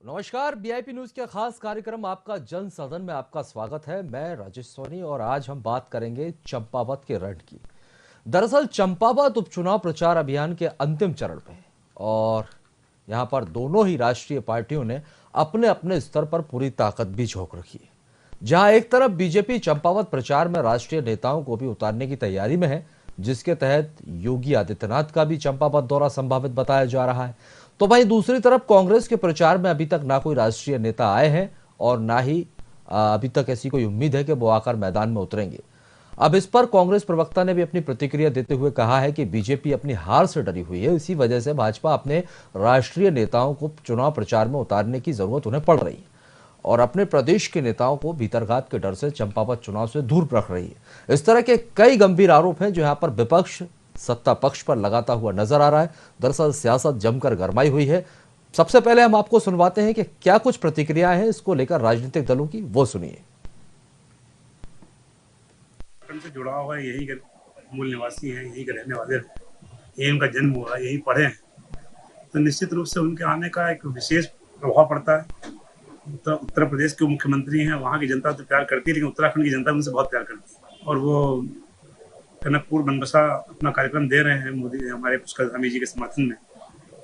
नमस्कार, VIP news के खास कार्यक्रम आपका जन सदन में आपका स्वागत है। मैं राजेश सोनी और आज हम बात करेंगे चंपावत के रण की। दरअसल चंपावत उपचुनाव प्रचार अभियान के अंतिम चरण पे है और यहां पर दोनों ही राष्ट्रीय पार्टियों ने अपने अपने स्तर पर पूरी ताकत भी झोंक रखी है। जहां एक तरफ बीजेपी चंपावत प्रचार में राष्ट्रीय नेताओं को भी उतारने की तैयारी में है, जिसके तहत योगी आदित्यनाथ का भी चंपावत दौरा संभावित बताया जा रहा है, तो वहीं दूसरी तरफ कांग्रेस के प्रचार में अभी तक ना कोई राष्ट्रीय नेता आए हैं और ना ही अभी तक ऐसी कोई उम्मीद है कि वो आकर मैदान में उतरेंगे। अब इस पर कांग्रेस प्रवक्ता ने भी अपनी प्रतिक्रिया देते हुए कहा है कि बीजेपी अपनी हार से डरी हुई है, इसी वजह से भाजपा अपने राष्ट्रीय नेताओं को चुनाव प्रचार में उतारने की जरूरत उन्हें पड़ रही है और अपने प्रदेश के नेताओं को भीतरघात के डर से चंपावत चुनाव से दूर रख रही है। इस तरह के कई गंभीर आरोप हैं जो यहाँ पर विपक्ष सत्ता पक्ष पर लगाता हुआ नजर आ रहा है। दरअसल सियासत जमकर गरमाई हुई है। सबसे पहले हम आपको सुनवाते हैं कि क्या कुछ प्रतिक्रियाएं हैं इसको लेकर राजनीतिक दलों की, वो सुनिए। से जुड़ा हुआ है, यही मूल निवासी हैं, यही के रहने वाले, यही उनका जन्म हुआ, यही पढ़े हैं, तो निश्चित रूप से उनके आने का एक विशेष प्रभाव पड़ता है। तो उत्तर प्रदेश के मुख्यमंत्री हैं, वहाँ की जनता तो प्यार करती है, लेकिन उत्तराखंड की जनता उनसे बहुत प्यार करती है और वो टनकपुर बनबसा अपना कार्यक्रम दे रहे हैं मोदी हमारे पुष्कर धामी जी के समर्थन में,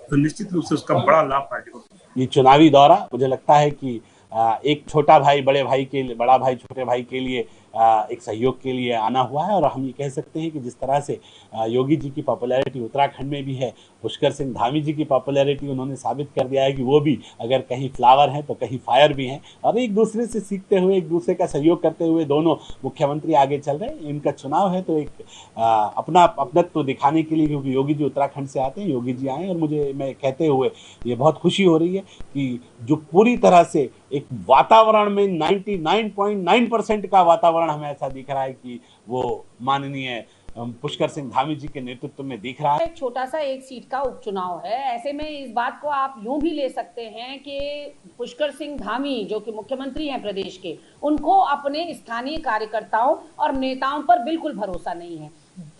तो निश्चित रूप से उसका बड़ा लाभ पार्टी को। ये चुनावी दौरा मुझे लगता है कि एक छोटा भाई बड़े भाई के लिए, बड़ा भाई छोटे भाई के लिए एक सहयोग के लिए आना हुआ है और हम ये कह सकते हैं कि जिस तरह से योगी जी की पॉपुलैरिटी उत्तराखंड में भी है, पुष्कर सिंह धामी जी की पॉपुलैरिटी उन्होंने साबित कर दिया है कि वो भी अगर कहीं फ्लावर हैं तो कहीं फायर भी हैं और एक दूसरे से सीखते हुए, एक दूसरे का सहयोग करते हुए दोनों मुख्यमंत्री आगे चल रहे हैं। इनका चुनाव है तो एक अपना अपनत्व दिखाने के लिए, क्योंकि योगी जी उत्तराखंड से आते हैं, योगी जी आए और मुझे मैं कहते हुए ये बहुत खुशी हो रही है कि जो पूरी तरह से एक वातावरण में 99.9% का वातावरण हमें ऐसा दिख रहा है कि वो माननीय पुष्कर सिंह धामी जी के नेतृत्व में दिख रहा है। एक छोटा सा एक सीट का उपचुनाव है, ऐसे में इस बात को आप यूं भी ले सकते हैं कि पुष्कर सिंह धामी जो कि मुख्यमंत्री हैं प्रदेश के, उनको अपने स्थानीय कार्यकर्ताओं और नेताओं पर बिल्कुल भरोसा नहीं है।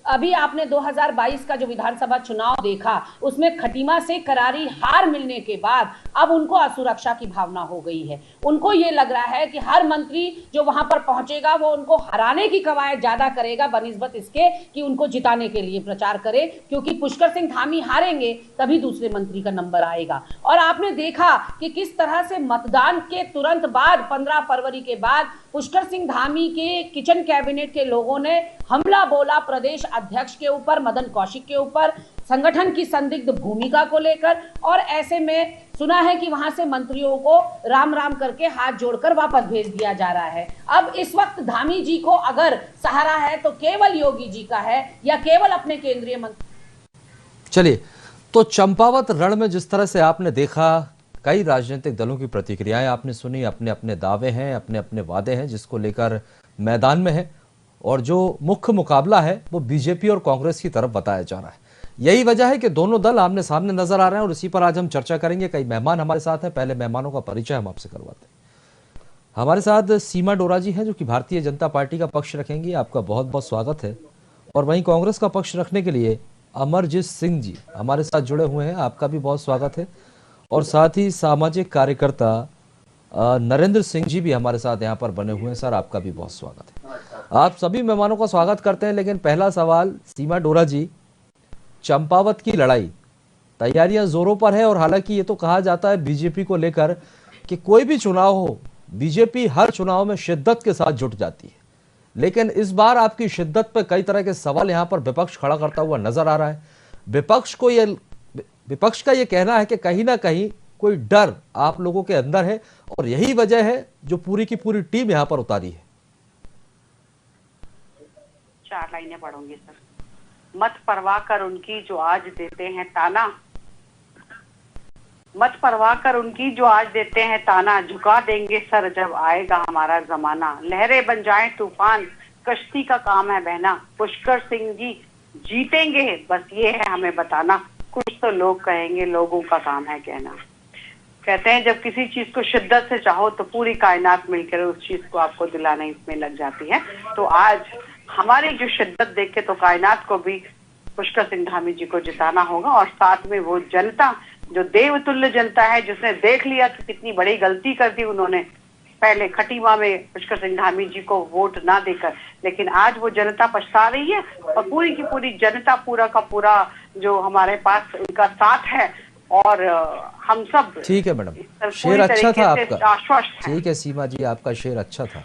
अभी आपने 2022 का जो विधानसभा चुनाव देखा, उसमें खटीमा से करारी हार मिलने के बाद अब उनको असुरक्षा की भावना हो गई है। उनको ये लग रहा है कि हर मंत्री जो वहां पर पहुंचेगा वो उनको हराने की कवायद ज्यादा करेगा बनिस्बत इसके कि उनको जिताने के लिए प्रचार करे, क्योंकि पुष्कर सिंह धामी हारेंगे तभी दूसरे मंत्री का नंबर आएगा। और आपने देखा कि किस तरह से मतदान के तुरंत बाद 15 फरवरी के बाद पुष्कर सिंह धामी के किचन कैबिनेट के लोगों ने हमला बोला प्रदेश अध्यक्ष के ऊपर, मदन कौशिक के ऊपर, संगठन की संदिग्ध भूमिका को लेकर, और ऐसे में सुना है कि वहां से मंत्रियों को राम राम करके हाथ जोड़कर वापस भेज दिया जा रहा है। अब इस वक्त धामी जी को अगर सहारा है तो केवल योगी जी का है या केवल अपने केंद्रीय मंत्री। चलिए, तो चंपावत रण में जिस तरह से आपने देखा, कई राजनीतिक दलों की प्रतिक्रियाएं आपने सुनी, अपने अपने दावे हैं, अपने अपने वादे हैं जिसको लेकर मैदान में है और जो मुख्य मुकाबला है वो बीजेपी और कांग्रेस की तरफ बताया जा रहा है। यही वजह है कि दोनों दल आमने सामने नजर आ रहे हैं और इसी पर आज हम चर्चा करेंगे। कई मेहमान हमारे साथ हैं, पहले मेहमानों का परिचय हम आपसे करवाते हैं। हमारे साथ सीमा डोरा जी हैं जो कि भारतीय जनता पार्टी का पक्ष रखेंगी, आपका बहुत बहुत स्वागत है। और वहीं कांग्रेस का पक्ष रखने के लिए अमरजीत सिंह जी हमारे साथ जुड़े हुए हैं, आपका भी बहुत स्वागत है। और साथ ही सामाजिक कार्यकर्ता नरेंद्र सिंह जी भी हमारे साथ यहाँ पर बने हुए हैं। सर, आपका भी बहुत स्वागत है। आप सभी मेहमानों का स्वागत करते हैं, लेकिन पहला सवाल सीमा डोरा जी, चंपावत की लड़ाई, तैयारियां जोरों पर है और हालांकि ये तो कहा जाता है बीजेपी को लेकर कि कोई भी चुनाव हो बीजेपी हर चुनाव में शिद्दत के साथ जुट जाती है, लेकिन इस बार आपकी शिद्दत पर कई तरह के सवाल यहां पर विपक्ष खड़ा करता हुआ नजर आ रहा है। विपक्ष का यह कहना है कि कहीं ना कहीं कोई डर आप लोगों के अंदर है और यही वजह है जो पूरी की पूरी टीम यहां पर उतारी है। 4 लाइनें पढ़ूंगी सर। मत परवाह कर उनकी जो आज देते हैं ताना, मत परवाह कर उनकी जो आज देते हैं ताना, झुका देंगे सर जब आएगा हमारा जमाना। लहरें बन जाएं तूफान, कश्ती का काम है बहना। पुष्कर सिंह जी जीतेंगे, बस ये है हमें बताना। कुछ तो लोग कहेंगे, लोगों का काम है कहना। कहते हैं जब किसी चीज को शिद्दत से चाहो तो पूरी कायनात मिलकर उस चीज को आपको दिलाने इसमें लग जाती है। तो आज हमारी जो शिद्दत देख के तो कायनात को भी पुष्कर सिंह धामी जी को जिताना होगा। और साथ में वो जनता जो देवतुल्य जनता है, जिसने देख लिया कि कितनी बड़ी गलती कर दी उन्होंने पहले खटीमा में पुष्कर सिंह धामी जी को वोट ना देकर, लेकिन आज वो जनता पछता रही है और पूरी की पूरी जनता, पूरा का पूरा जो हमारे पास उनका साथ है और हम सब। ठीक है मैडम, शेर अच्छा था आपका, आश्वस्त है। ठीक है सीमा जी, आपका शेर अच्छा था,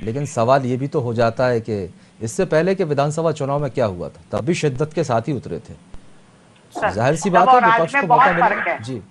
लेकिन सवाल ये भी तो हो जाता है कि इससे पहले के विधानसभा चुनाव में क्या हुआ था, तब भी शिद्दत के साथ ही उतरे थे। जाहिर सी बात है विपक्ष को मौका मिला जी।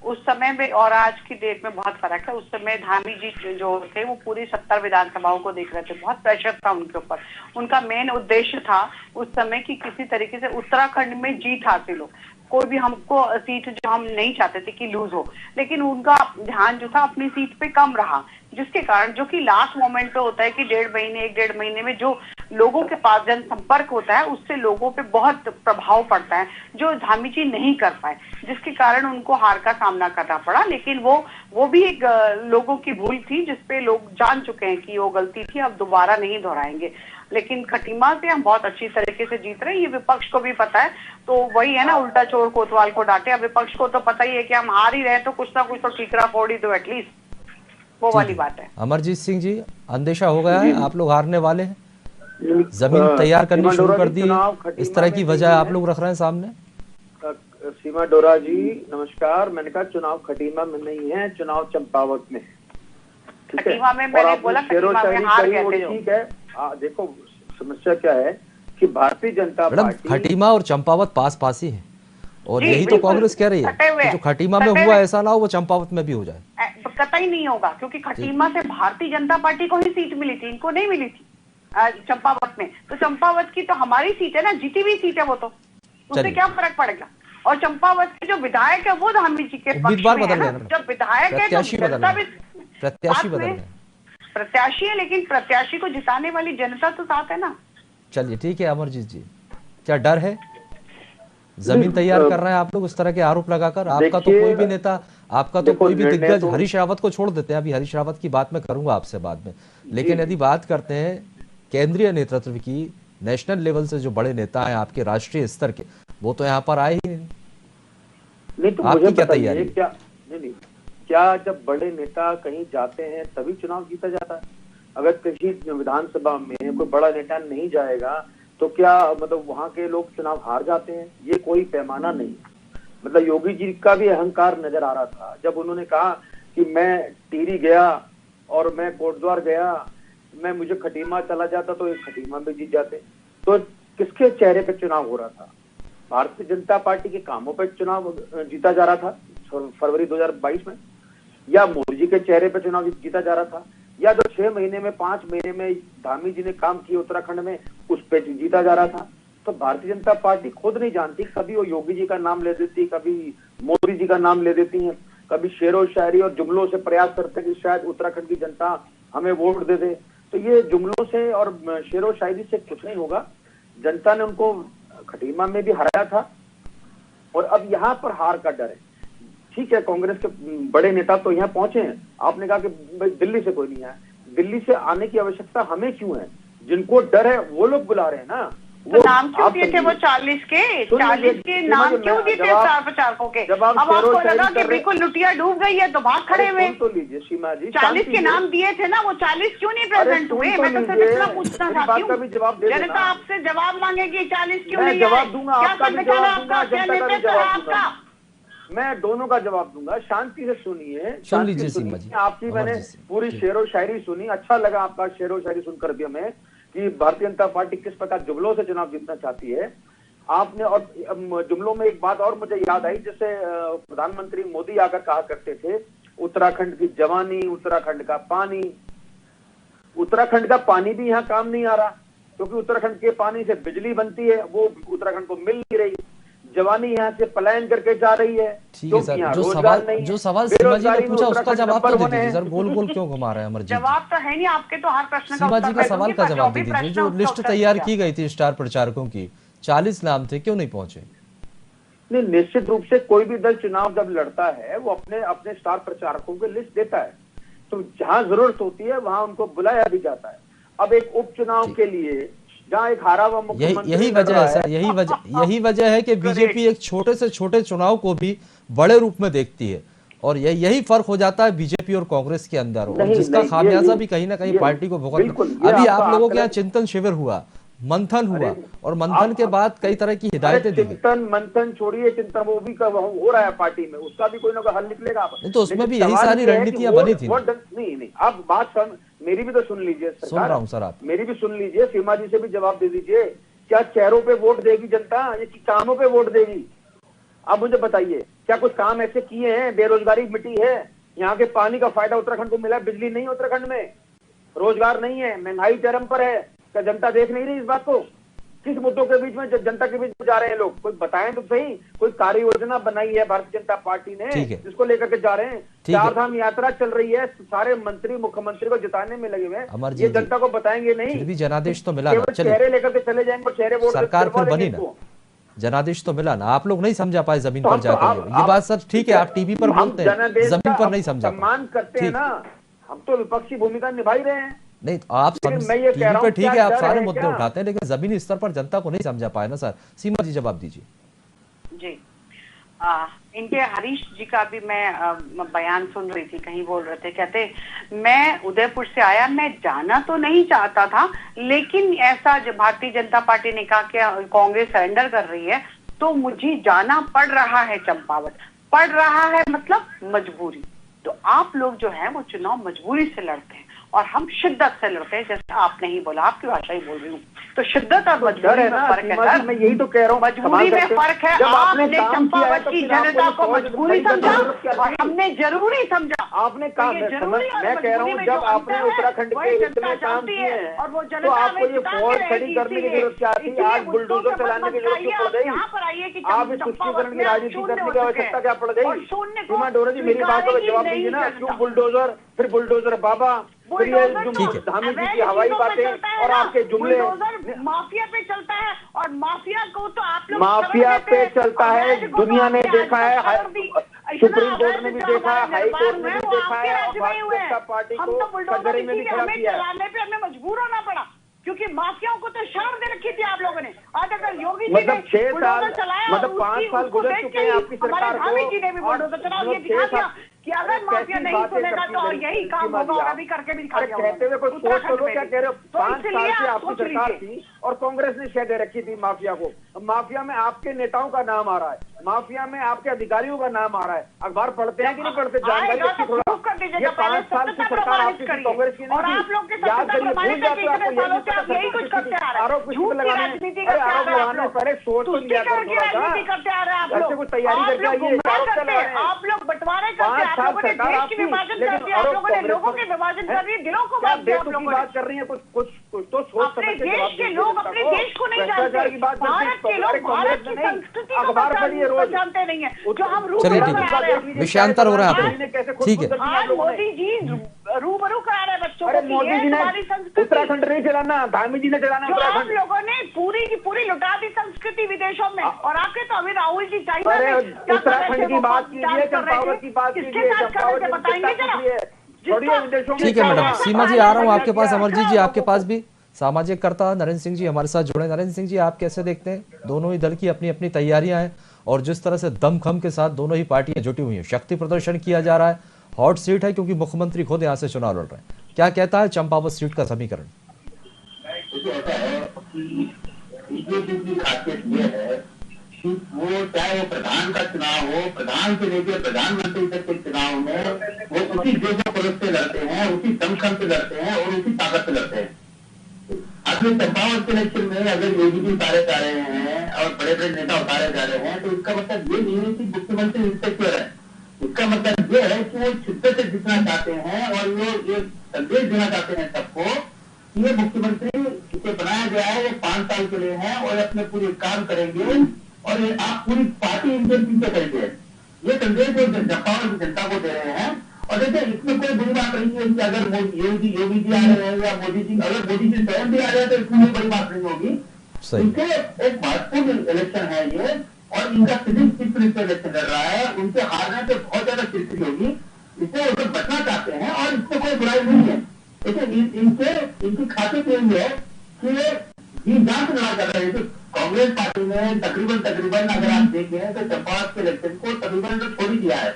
उस समय में और आज की डेट में बहुत फर्क है। उस समय धामी जी जो थे वो पूरी 70 विधानसभाओं को देख रहे थे, बहुत प्रेशर था उनके ऊपर। उनका मेन उद्देश्य था उस समय की किसी तरीके से उत्तराखंड में जीत हासिल हो। कोई भी हमको सीट जो हम नहीं चाहते थे कि लूज हो, लेकिन उनका ध्यान जो था अपनी सीट पे कम रहा, जिसके कारण जो कि लास्ट मोमेंट पे होता है कि 1.5 महीने में जो लोगों के पास जनसंपर्क होता है उससे लोगों पे बहुत प्रभाव पड़ता है, जो धामी जी नहीं कर पाए, जिसके कारण उनको हार का सामना करना पड़ा। लेकिन वो भी एक लोगों की भूल थी जिसपे लोग जान चुके हैं कि वो गलती थी, अब दोबारा नहीं दोहराएंगे। लेकिन खटीमा से हम बहुत अच्छी तरीके से जीत रहे हैं, ये विपक्ष को भी पता है। तो वही है ना, उल्टा चोर कोतवाल को डांटे। अब विपक्ष को तो पता ही है कि हम हार ही रहे तो कुछ ना कुछ तो ठीकरा फोड़ ही दो एटलीस्ट, वो वाली बात है। अमरजीत सिंह जी, अंदेशा हो गया है, आप लोग हारने वाले हैं, जमीन तैयार करनी शुरू कर दी, इस तरह की वजह आप लोग रख रहे हैं सामने? सीमा डोरा जी नमस्कार। मैंने कहा चुनाव खटीमा में नहीं है, चुनाव चंपावत में है। खटीमा में मैंने बोला खटीमा में हार गए थे। ठीक है, देखो समस्या क्या है कि भारतीय जनता पार्टी, खटीमा और चंपावत पास पास ही है, और यही तो कांग्रेस कह रही है कि जो खटीमा में हुआ ऐसा ना हो वो चंपावत में भी हो जाए। कतई नहीं होगा, क्योंकि खटीमा से भारतीय जनता पार्टी को ही सीट मिली थी, इनको नहीं मिली थी चंपावत में। तो चंपावत की तो हमारी सीट है ना, जीती हुई सीट है वो, तो उससे क्या फर्क पड़ेगा। और चंपावत के जो विधायक है वो धामी जी के पक्ष में है ना, जब विधायक है तो जनता भी प्रत्याशी बदल गए, प्रत्याशी है, लेकिन प्रत्याशी को जिताने वाली जनता तो साथ है ना। चलिए ठीक है अमरजीत जी, क्या डर है? जमीन तैयार कर रहे हैं आप लोग इस तरह के आरोप लगाकर? आपका तो कोई भी नेता, आपका तो कोई भी दिग्गज, हरीश रावत को छोड़ देते हैं, अभी हरीश रावत की बात मैं करूंगा आपसे बाद में, लेकिन यदि बात करते हैं केंद्रीय नेतृत्व की, नेशनल लेवल से जो बड़े नेता हैं आपके राष्ट्रीय स्तर के, वो तो यहाँ पर आए ही नहीं। तो आपकी क्या तैयारी है? क्या जब बड़े नेता कहीं जाते हैं तभी चुनाव जीता जाता है? अगर किसी विधानसभा में कोई बड़ा नेता नहीं जाएगा तो क्या मतलब वहां के लोग चुनाव हार जाते हैं? ये कोई पैमाना नहीं। मतलब योगी जी का भी अहंकार नजर आ रहा था जब उन्होंने कहा कि मैं टिहरी गया और मैं कोटद्वार गया, मुझे खटीमा चला जाता तो एक खटीमा में जीत जाते। तो किसके चेहरे पे चुनाव हो रहा था? भारतीय जनता पार्टी के कामों पे चुनाव जीता जा रहा था फरवरी 2022 में, या मोदी जी के चेहरे पे चुनाव जीता जा रहा था, या जो 6 महीने में 5 महीने में धामी जी ने काम किए उत्तराखंड में उस पे जीता जा रहा था। तो भारतीय जनता पार्टी खुद नहीं जानती, कभी वो योगी जी का नाम ले देती, कभी मोदी जी का नाम ले देती है, कभी शेरो शायरी और जुमलों से प्रयास करते हैं कि शायद उत्तराखंड की जनता हमें वोट दे दे। तो ये जुमलों से और शेरो शायरी से कुछ नहीं होगा। जनता ने उनको खटीमा में भी हराया था और अब यहाँ पर हार का डर है। ठीक है, कांग्रेस के बड़े नेता तो यहाँ पहुंचे हैं, आपने कहा कि दिल्ली से कोई नहीं आया, दिल्ली से आने की आवश्यकता हमें क्यों है? जिनको डर है वो लोग बुला रहे हैं ना। तो नाम क्यों दिए थे वो 40 के नाम क्यों दिए थे स्टार प्रचारकों के? अब आपको लगा कि बिल्कुल लुटिया डूब गई है तो भाग खड़े हुए। तो लीजिए सीमा जी, 40 के नाम दिए थे ना, वो 40 क्यों नहीं प्रेजेंट हुए? मैं तो सिर्फ इतना पूछना चाहती हूँ, जनता आपसे जवाब मांगेगी 40 क्यों नहीं? जवाब दूंगा, आपका भी जवाब दूंगा, जनता का भी जवाब दूंगा, आपका मैं दोनों का जवाब दूंगा। शांति से सुनिए, सुन लीजिए सीमा जी, आपकी मैंने पूरी शेरो शायरी सुनी, अच्छा लगा आपका शेरो शायरी सुनकर भी हमें कि भारतीय जनता पार्टी किस प्रकार जुमलों से चुनाव जीतना चाहती है आपने। और जुमलों में एक बात और मुझे याद आई, जैसे प्रधानमंत्री मोदी आकर कहा करते थे उत्तराखंड की जवानी, उत्तराखंड का पानी। उत्तराखंड का पानी भी यहाँ काम नहीं आ रहा क्योंकि उत्तराखंड के पानी से बिजली बनती है, वो उत्तराखंड को मिल नहीं रही। जवानी यहाँ से पलायन करके जा रही है। ठीक है सर, जो सवाल सीमा जी ने पूछा उसका जवाब तो दे दीजिए सर, गोल गोल क्यों घुमा रहे हैं अमरजीत? जवाब तो है नहीं आपके, तो हर प्रश्न का सीमा जी का सवाल का जवाब दे दीजिए। जो लिस्ट तैयार की गई थी स्टार प्रचारकों की, 40 नाम थे, क्यों नहीं पहुंचे? नहीं, निश्चित रूप से कोई भी दल चुनाव जब लड़ता है वो अपने अपने स्टार प्रचारकों की लिस्ट देता है, तो जहां जरूरत होती है वहां उनको बुलाया भी जाता है। अब एक उपचुनाव के लिए जहाँ एक हारा हुआ मुख्यमंत्री यही वजह है सर, यही वजह है कि बीजेपी एक छोटे से छोटे चुनाव को भी बड़े रूप में देखती है, और यही फर्क हो जाता है बीजेपी और कांग्रेस के अंदर, और जिसका खामियाजा भी कहीं ना कहीं पार्टी को भुगतना। अभी आप लोगों के यहाँ चिंतन शिविर हुआ, मंथन हुआ, और मंथन के बाद कई तरह की हिदायतें दी गई। चिंतन मंथन छोड़िए, चिंतन वो भी हो रहा है पार्टी में, उसका भी कोई ना कोई हल निकलेगा। तो उसमें भी यही सारी रणनीतियां बनी थी। नहीं, आप बात मेरी भी तो सुन लीजिए, सुन रहा हूं सर, आप मेरी भी सुन लीजिए, सीमा जी से भी जवाब दे दीजिए। क्या चेहरों पे वोट देगी जनता या कामों पे वोट देगी? अब मुझे बताइए, क्या कुछ काम ऐसे किए हैं? बेरोजगारी मिटी है, यहाँ के पानी का फायदा उत्तराखंड को मिला, बिजली नहीं उत्तराखंड में, रोजगार नहीं है, महंगाई चरम पर है। क्या जनता देख नहीं रही इस बात को? किस मुद्दों के बीच में जनता के बीच में जा रहे हैं लोग? कोई बताएं तो सही, कोई कार्य योजना बनाई है भारतीय जनता पार्टी ने जिसको लेकर के जा रहे हैं? 4 धाम यात्रा चल रही है, सारे मंत्री मुख्यमंत्री को जिताने में लगे हुए हैं, ये जनता को बताएंगे नहीं। फिर भी जनादेश तो मिला, चेहरे लेकर के चले जाएंगे, चेहरे वोट सरकार फिर बनी ना, जनादेश तो मिला ना। आप लोग नहीं समझा पाए जमीन पर जाकर, ये बात सर ठीक है, आप टीवी पर बोलते हैं, जमीन पर नहीं समझा। सम्मान करते हैं ना, हम तो विपक्षी भूमिका निभा ही रहे हैं। नहीं, आप टीवी पर ठीक है, आप सारे मुद्दे उठाते हैं, लेकिन जमीनी स्तर पर जनता को नहीं समझा पाए ना सर। सीमा जी जवाब दीजिए। जी, इनके हरीश जी का भी मैं बयान सुन रही थी, कहीं बोल रहे थे, कहते मैं उदयपुर से आया, मैं जाना तो नहीं चाहता था, लेकिन ऐसा जब भारतीय जनता पार्टी ने कहा कि कांग्रेस सरेंडर कर रही है तो मुझे जाना पड़ रहा है चंपावत। पड़ रहा है मतलब मजबूरी। तो आप लोग जो है वो चुनाव मजबूरी से लड़ते हैं और हम शिद्दत से लड़ते हैं, जैसे आपने ही बोला, आपकी भाषा ही बोल रही हूँ। तो शिद्दत और मजबूरी में फर्क है। मैं यही तो कह रहा हूँ, मजबूरी में फर्क है। आपने चंपावत की जनता को मजबूरी समझा और हमने जरूरी समझा। आपने कहा, मैं कह रहा हूँ, जब आपने उत्तराखंड के इतने काम किए हैं तो आपको ये फौज खड़ी करने की जरूरत क्या थी? आज बुलडोजर चलाने की जरूरत क्यों पड़ गई? आप इस तुष्टीकरण की राजनीति करने की आवश्यकता क्या पड़ गई? सीमा डोरे जी, मेरी बात का जवाब दीजिए ना। क्यों बुलडोजर, फिर बुलडोजर बाबा, फिर ये धामी जी की हवाई बातें और आपके जुमले। माफिया पे चलता है और माफिया को तो आप लोग माफिया पे चलता है, दुनिया ने देखा है, सुप्रीम कोर्ट ने भी देखा है, हाई कोर्ट ने भी देखा है, और भारतीय जनता पार्टी को कचहरी में भी खड़ा किया है। चलाने पे हमें मजबूर होना पड़ा, क्योंकि माफियाओं को तो शर्म दे रखी थी आप लोगों ने। आज अगर योगी जी मतलब 6 साल, मतलब 5 साल गुजर चुके हैं आपकी सरकार को, जी ने भी बुलडोजर चलाओ, ये दिखा दिया कि अगर माफिया नहीं सुनेगा तो यही काम होगा, और अभी करके भी दिखा दिया। कहते हुए कोई सोच तो लो, क्या कह रहे हो? 5 साल से आपकी सरकार थी और कांग्रेस ने शह दे रखी थी माफिया को। माफिया में आपके नेताओं का नाम आ रहा है, माफिया में आपके अधिकारियों का नाम आ रहा है। अखबार पढ़ते हैं कि नहीं पढ़ते? जानकारी अच्छी थोड़ा। ये 5 साल की सरकार आपकी कांग्रेस की नहीं थी, याद करिए, भूल जाते आपको यही कुछ करते आ रहे हैं। आरोप किसको लगाने? अरे आरोप लगाने पहले सोच तो लिया करो थोड़ा सा, ऐसे कुछ तैयारी करके आइए। आप लोग बंटवारे करते, आप लोगों ने देश की विभाजन कर दिया, आप लोगों ने लोगों के विभाजन कर दिए, दिलों को बांट दिया आप लोगों ने। बात कर रही है, कुछ तो सोच समझ के देश के लोग अपने देश को नहीं जानते, भारत के लोग भारत की संस्कृति को जानते नहीं है, जो हम विषयांतर हो रहा है आपको, ठीक है। आज मोदी जी रूबरू करा रहे बच्चों को। मोदी जी ने उत्तराखंड नहीं चलाना, धामी जी ने चलाना। जो आप लोगों ने पूरी की पूरी लुटा दी संस्कृति विदेशों में, और आके तो अभी राहुल जी चाइना में उत्तराखंड की बात कीजिए, चंपावत की बात कीजिए, चंपावत बताएंगे जरा। ठीक है मैडम। सीमा जी आ रहा हूँ आपके पास, अमरजीत जी आपके पास भी सामाजिक कर्ता नरेंद्र सिंह जी हमारे साथ जुड़े। नरेंद्र सिंह जी, आप कैसे देखते हैं? दोनों ही दल की अपनी अपनी तैयारियां हैं और जिस तरह से दमखम के साथ दोनों ही पार्टियां जुटी हुई हैं, शक्ति प्रदर्शन किया जा रहा है, हॉट सीट है क्योंकि मुख्यमंत्री खुद यहाँ से चुनाव लड़ रहे हैं। क्या कहता है चंपावत सीट का समीकरण? बीजेपी की खासियत ये है कि वो चाहे वो प्रधान का चुनाव हो, प्रधान से लेकर प्रधानमंत्री तक के चुनाव में वो उसी जोशो खरोश से लड़ते हैं, उसी दमखम से लड़ते हैं और उसी ताकत से लड़ते हैं। अपने चंपावत के इलेक्शन में अगर योगी जी उतारे जा रहे हैं और बड़े बड़े नेता उतारे जा रहे हैं, तो इसका मतलब ये नहीं है कि मुख्यमंत्री इंस्पेक्टर है। इसका मतलब ये है कि वो शिद्दत से जीतना चाहते हैं और वो ये संदेश देना चाहते हैं सबको, ये मुख्यमंत्री इसे बनाया गया है, वो 5 साल के लिए है और अपने पूरे काम करेंगे और आप पूरी पार्टी इनके पीछे करेंगे। ये संदेश जो चंपावत की जनता को दे रहे हैं। और देखिए, इसमें कोई बड़ी बात नहीं है कि अगर योगी जी आ रहे हैं या मोदी जी, अगर मोदी जी स्वयं भी आ रहे हैं तो इसमें बड़ी बात नहीं होगी। इनके एक महत्वपूर्ण इलेक्शन है ये, और इनका सिविक चित्र इलेक्शन लड़ रहा है, उनके हारने से बहुत ज्यादा चिंतित होगी, इससे वो बचना चाहते हैं और इससे कोई बुराई नहीं है। देखिए, इनकी खासियत यही है कि ये जांच लड़ा कर रहे हैं। कांग्रेस पार्टी ने तकरीबन अगर आप देखें तो चंपावत के इलेक्शन को तकरीबन तो छोड़ ही दिया है।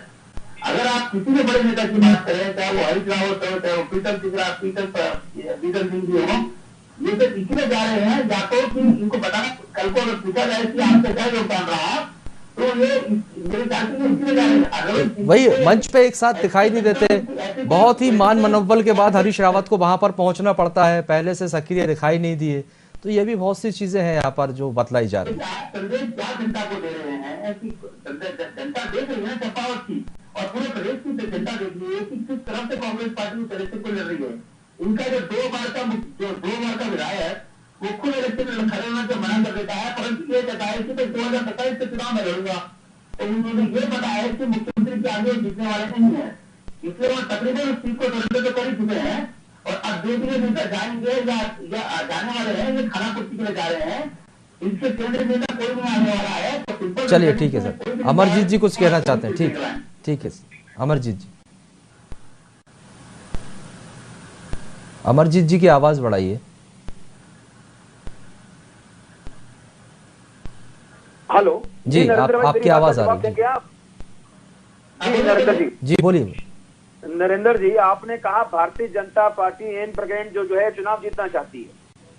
अगर आप किसी भी बड़े नेता की बात करें, चाहे वो हरीश रावत हो, चाहे वो पीटर सिंह जी हो, ये तो इसलिए जा रहे हैं या तो कि इनको बताना, कल को अगर पूछा जाए कि आपसे क्या योगदान रहा, तो ये मेरे ख्याल से इसलिए जा रहे हैं। वही मंच पे एक साथ दिखाई नहीं देते, बहुत ही मान मनोबल के बाद हरीश रावत को वहां पर पहुंचना पड़ता है, पहले से सक्रिय दिखाई नहीं दिए, तो ये भी बहुत सी चीजें हैं यहाँ पर जो बतलाई जा रही है। संदेश क्या जनता को दे रहे हैं कि जनता देख रही है चंपावत की और पूरे प्रदेश की जनता देख रही है कि किस तरह से कांग्रेस पार्टी इस तरह से को लड़ रही है। इनका जो दो बार का विधायक वो खुद इलेक्शन में खड़े होने से मना कर देता है, परंतु ये कहता है कि 2027 के चुनाव में लड़ूंगा। तो उन्होंने ये बताया है कि मुख्यमंत्री के आगे जीतने वाले नहीं है, इसलिए वो तकरीबन उस सीट को सरेंडर कर ही चुके हैं और अब देखिए नेता जाएंगे या जाने वाले हैं, ये खाना कुर्सी के लिए जा रहे हैं, इनसे केंद्रीय नेता कोई नहीं आने वाला है। तो चलिए ठीक है सर, अमरजीत जी कुछ कहना चाहते हैं? ठीक है अमरजीत जी, अमरजीत जी की आवाज बढ़ाइए। हेलो जी, आपकी आवाज आ रही है। जी नरेंद्र जी, जी बोलिए। नरेंद्र जी, आपने कहा भारतीय जनता पार्टी एन प्रगेंड जो है चुनाव जीतना चाहती है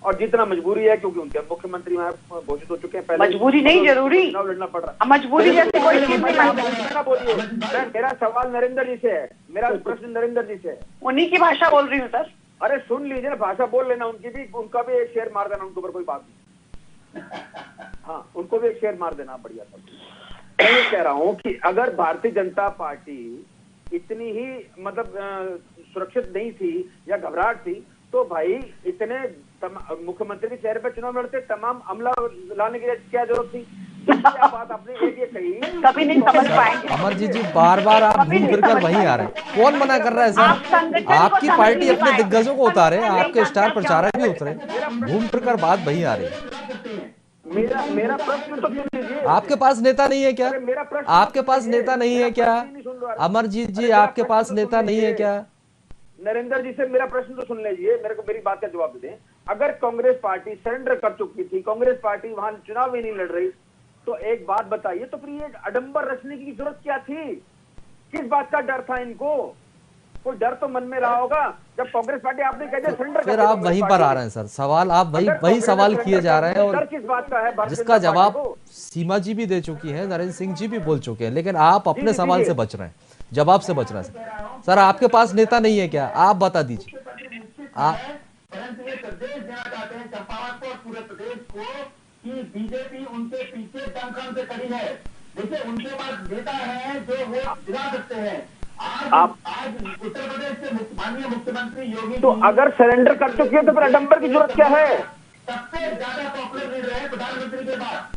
और जीतना मजबूरी है, क्योंकि उनके मुख्यमंत्री वहां घोषित हो चुके हैं। पहले मजबूरी नहीं, जरूरी चुनाव लड़ना पड़ रहा है। मजबूरी जैसे कोई चीज ना बोलिए, मेरा सवाल नरेंद्र जी से है, मेरा प्रश्न नरेंद्र जी से है। उन्हीं की भाषा बोल रही हूँ सर। अरे सुन लीजिए ना, भाषा बोल लेना, उनका भी एक शेयर मार देना, उनके ऊपर कोई बात नहीं। हाँ, उनको भी एक शेयर मार देना, बढ़िया सब। मैं ये कह रहा हूँ कि अगर भारतीय जनता पार्टी इतनी ही मतलब सुरक्षित नहीं थी या घबराहट थी, तो भाई इतने मुख्यमंत्री के चेहरे पर चुनाव लड़ते, तमाम अमला लाने की क्या जरूरत थी? बात आपने एक ये कही, कभी नहीं समझ पाएंगे। अमरजीत जी बार बार आप घूम फिर कर वहीं आ रहे हैं, कौन मना कर रहा है सर? आपकी पार्टी अपने दिग्गजों को उतारे, आपके स्टार प्रचारक भी उतरे, घूम फिर कर बात वहीं आ रही है। मेरा प्रश्न तो सुन लीजिए। आपके पास नेता नहीं है क्या? मेरा प्रश्न आपके पास नेता नहीं है क्या? अमरजीत जी, आपके पास नेता नहीं है क्या? नरेंद्र जी से मेरा प्रश्न तो सुन लीजिए, मेरे को मेरी बात का जवाब दें। अगर कांग्रेस पार्टी सरेंडर कर चुकी थी, कांग्रेस पार्टी वहां चुनाव ही नहीं लड़ रही, तो एक बात बताइए, तो फिर ये आडंबर रचने की जरूरत क्या थी? किस बात का डर था इनको? कोई डर तो मन में रहा होगा जब कांग्रेस पार्टी आपने कह दिया सरेंडर। फिर आप वहीं पर आ रहे हैं सर, सवाल आप वही सवाल किए जा रहे हैं और किस बात का है, जिसका जवाब सीमा जी भी दे चुकी है, नरेंद्र सिंह जी भी बोल चुके हैं, लेकिन आप अपने सवाल से बच रहे हैं, जवाब से बच रहे हैं। सर आपके पास नेता नहीं है क्या? आप बता दीजिए। परंतु ये संदेश देना चाहते हैं चंपावत को और पूरे प्रदेश को कि बीजेपी उनके पीछे दमखम से खड़ी है। देखिए उनके पास नेता है जो वो गिरा सकते हैं। आज उत्तर प्रदेश के माननीय मुख्यमंत्री योगी, तो अगर सरेंडर कर चुकी है तो फिर आडंबर की जरूरत क्या है? सबसे ज्यादा पॉपुलर लीडर है प्रधानमंत्री के बाद,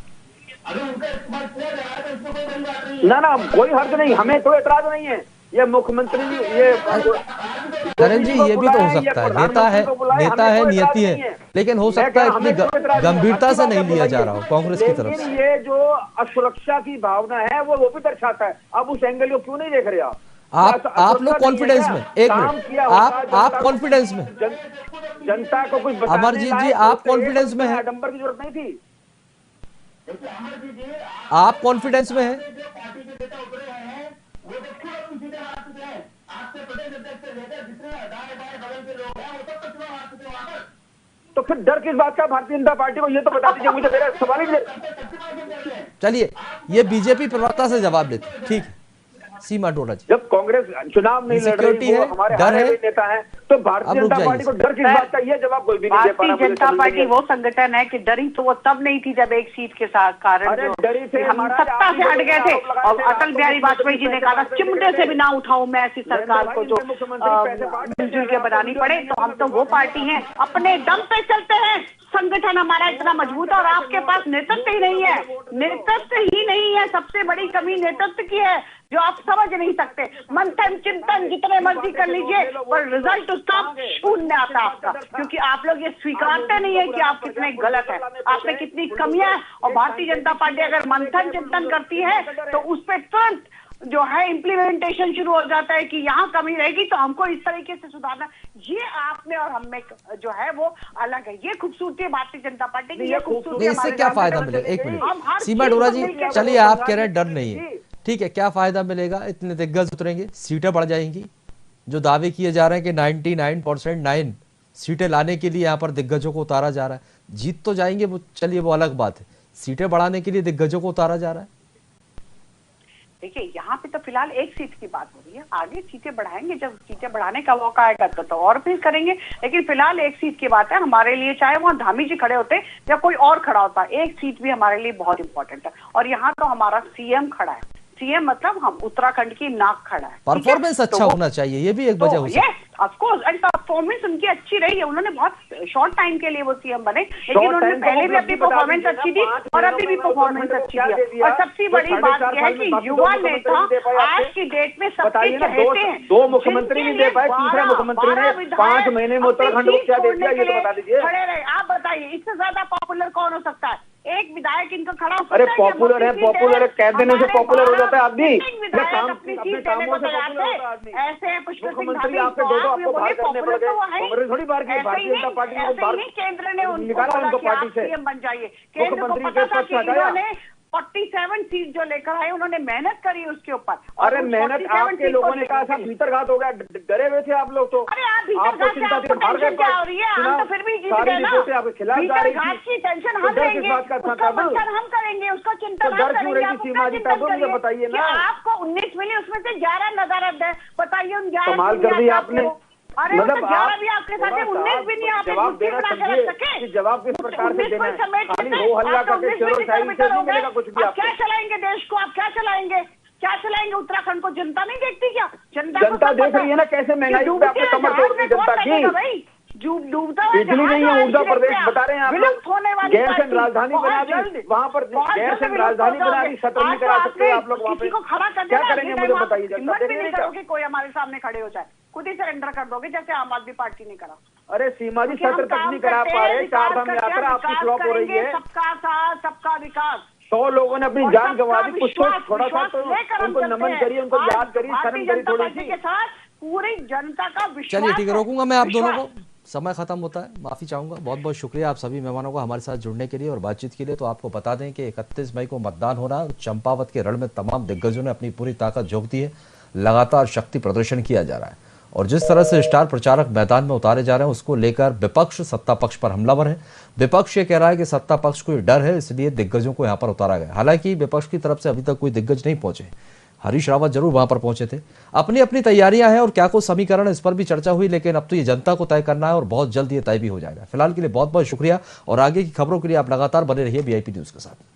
अगर उनका इस्तेमाल किया जा रहा है तो इसमें कोई बड़ी बात नहीं है। ना कोई हर्ज नहीं, हमें कोई एतराज नहीं है। ये मुख्यमंत्री ये करण जी, ये भी तो हो सकता है, नेता है नियति है, लेकिन हो सकता है इतनी गंभीरता से नहीं लिया जा रहा हो कांग्रेस की तरफ से। ये जो असुरक्षा की भावना है वो भी दर्शाता है। अब उस एंगल को क्यों नहीं देख रहे आप लोग कॉन्फिडेंस में, एक मिनट, आप कॉन्फिडेंस में, जनता को कुछ अमरजीत जी आप कॉन्फिडेंस में हैं? आडंबर की जरूरत नहीं थी। आप कॉन्फिडेंस में हैं? तो फिर डर किस बात का भारतीय जनता पार्टी को? ये तो बता दीजिए मुझे, मेरा सवाल ही। चलिए ये बीजेपी प्रवक्ता से जवाब लेते, ठीक है सीमा डोरा जी। जब कांग्रेस चुनाव नहीं लड़ रही है, हमारे डर है, नेता है, तो भारतीय जनता पार्टी को डर किस बात का? ये जवाब कोई भी नहीं दे पा रहा। भारतीय जनता पार्टी वो संगठन है कि डरी तो वो तब नहीं थी जब एक सीट के साथ कारण डरी थे, हम सत्ता से हट गए थे और अटल बिहारी वाजपेयी जी ने कहा था चिमटे से भी ना उठाऊं मैं ऐसी सरकार को जो मिलजुल के बनानी पड़े। तो हम तो वो पार्टी है, अपने दम पे चलते हैं, संगठन हमारा इतना मजबूत है और आपके पास नेतृत्व ही नहीं है, नेतृत्व ही नहीं है। सबसे बड़ी कमी नेतृत्व की है। जो आप समझ नहीं सकते। मंथन चिंतन जितने मर्जी कर लीजिए पर रिजल्ट उसका शून्य आता है आपका, क्योंकि आप लोग ये स्वीकारते नहीं है कि आप कितने गलत है, आप में कितनी कमियां। और भारतीय जनता पार्टी अगर मंथन चिंतन करती है तो उस पर तुरंत जो है इम्प्लीमेंटेशन शुरू हो जाता है कि यहाँ कमी रहेगी तो हमको इस तरीके से सुधारना। ये आप में और हम में जो है वो अलग है। ये खूबसूरती है भारतीय जनता पार्टी की, ये खूबसूरती। इससे क्या फायदा मिलेगा? एक मिनट सीमा अरोड़ा जी, चलिए आप कह रहे हैं डर नहीं है, ठीक है, क्या फायदा मिलेगा? इतने दिग्गज उतरेंगे, सीटें बढ़ जाएंगी। जो दावे किए जा रहे हैं कि 99.9 सीटें लाने के लिए यहाँ पर दिग्गजों को उतारा जा रहा है, जीत तो जाएंगे वो, चलिए वो अलग बात है, सीटें बढ़ाने के लिए दिग्गजों को उतारा जा रहा है। देखिए यहाँ पे तो फिलहाल एक सीट की बात हो रही है, आगे सीटें बढ़ाएंगे, जब सीटें बढ़ाने का मौका आएगा तो और भी करेंगे, लेकिन फिलहाल एक सीट की बात है हमारे लिए। चाहे वहाँ धामी जी खड़े होते या कोई और खड़ा होता, एक सीट भी हमारे लिए बहुत इंपॉर्टेंट है। और यहाँ तो हमारा सीएम खड़ा है, सीएम मतलब हम उत्तराखंड की नाक खड़ा है। परफॉर्मेंस अच्छा होना चाहिए, ये भी एक वजह हो सकती है। ऑफ कोर्स, एंड परफॉर्मेंस उनकी अच्छी रही है, उन्होंने बहुत शॉर्ट टाइम के लिए वो सीएम बने, लेकिन उन्होंने पहले भी अपनी परफॉर्मेंस अच्छी दी और अभी भी परफॉर्मेंस अच्छी दी। और सबसे बड़ी बात यह है कि युवा नेता आज की डेट में सबके कहते हैं। 2 मुख्यमंत्री नहीं दे पाए, तीसरा मुख्यमंत्री ने 5 महीने में उत्तराखंड को क्या दे दिया, ये तो बता दीजिए। खड़े रहे, आप बताइए इससे ज्यादा पॉपुलर कौन हो सकता है? एक विधायक इनका खड़ा हो सकता है? पॉपुलर है, पॉपुलर है, कह देने से पॉपुलर हो जाता है आदमी। अपने कामों से ऐसे पुष्कर सिंह धामी आपके दो आपको बाहर करने पड़ गए, कांग्रेस थोड़ी बाहर की, भारतीय जनता पार्टी ने बाहर केंद्र ने निकाला उनको पार्टी से, सीएम बन जाइए। केंद्र को पता था कि इन्होंने 47 सीट जो लेकर आए, उन्होंने मेहनत करी उसके ऊपर। अरे मेहनत आपके लोगों ने कहा था, भीतरघात हो गया, डरे हुए थे आप लोग तो। अरे आप भीतरघात से आपको टेंशन क्या हो रही है? हम तो फिर भी जीत गए ना। भीतरघात की टेंशन हम लेंगे, उसका मंथन हम करेंगे, उसका चिंतन हम करेंगे। सीमा जी तब मुझे बताइए ना, आपको 19 मिली, उसमें से 11 नदारद है, बताइए उन 11 कमाल कर दी आपने। अरे मतलब 11 भी आपके साथ है, 19 भी नहीं आप जवाब देना चाहिए। जवाब किस प्रकार से देना है? खाली हो हल्ला करके चलो शायरी से नहीं मिलेगा कुछ भी। आप क्या चलाएंगे देश को? आप क्या चलाएंगे? क्या चलाएंगे? उत्तराखंड को जनता नहीं देखती क्या? जनता देख रही है ना कैसे महंगाई पे आपने कमर तोड़ दी जनता की। डूबता बिजली नहीं है, ऊर्जा प्रदेश बता रहे हैं आप लोग। गैरसैंण राजधानी बना दी, वहाँ पर गैरसैंण राजधानी बना दी, सत्र नहीं करा सकते आप लोग वहाँ पे। क्या करेंगे मुझे बताइए? जनता देखेंगे क्या? कोई हमारे सामने खड़े हो जाए, खुद ही सरेंडर कर दोगे जैसे आम आदमी पार्टी ने करा। अरे सीमा जी सत्र तक नहीं करा पा रहे, 4 धाम यात्रा आपकी फ्लॉप हो रही है। सबका साथ सबका विकास। 100 लोगों ने अपनी जान गंवा दी, कुछ थोड़ा सा तो उनको नमन करिए, उनको याद करिए, शर्म करिए थोड़ी सी। के साथ पूरी जनता का विश्वास। चलिए ठीक है, रोकूंगा मैं आप दोनों को, समय खत्म होता है, माफी चाहूंगा। बहुत बहुत शुक्रिया आप सभी मेहमानों का हमारे साथ जुड़ने के लिए और बातचीत के लिए। तो आपको बता दें कि 31 मई को मतदान हो रहा है। चंपावत के रण में तमाम दिग्गजों ने अपनी पूरी ताकत झोंक दी है, लगातार शक्ति प्रदर्शन किया जा रहा है और जिस तरह से स्टार प्रचारक मैदान में उतारे जा रहे हैं उसको लेकर विपक्ष सत्ता पक्ष पर हमलावर है। विपक्ष ये कह रहा है कि सत्ता पक्ष को डर है, इसलिए दिग्गजों को यहाँ पर उतारा गया। हालांकि विपक्ष की तरफ से अभी तक कोई दिग्गज नहीं पहुंचे। हरीश रावत जरूर वहां पर पहुंचे थे। अपनी अपनी तैयारियां हैं और क्या कुछ समीकरण, इस पर भी चर्चा हुई, लेकिन अब तो ये जनता को तय करना है और बहुत जल्द ये तय भी हो जाएगा। फिलहाल के लिए बहुत बहुत शुक्रिया और आगे की खबरों के लिए आप लगातार बने रहिए VIP न्यूज के साथ।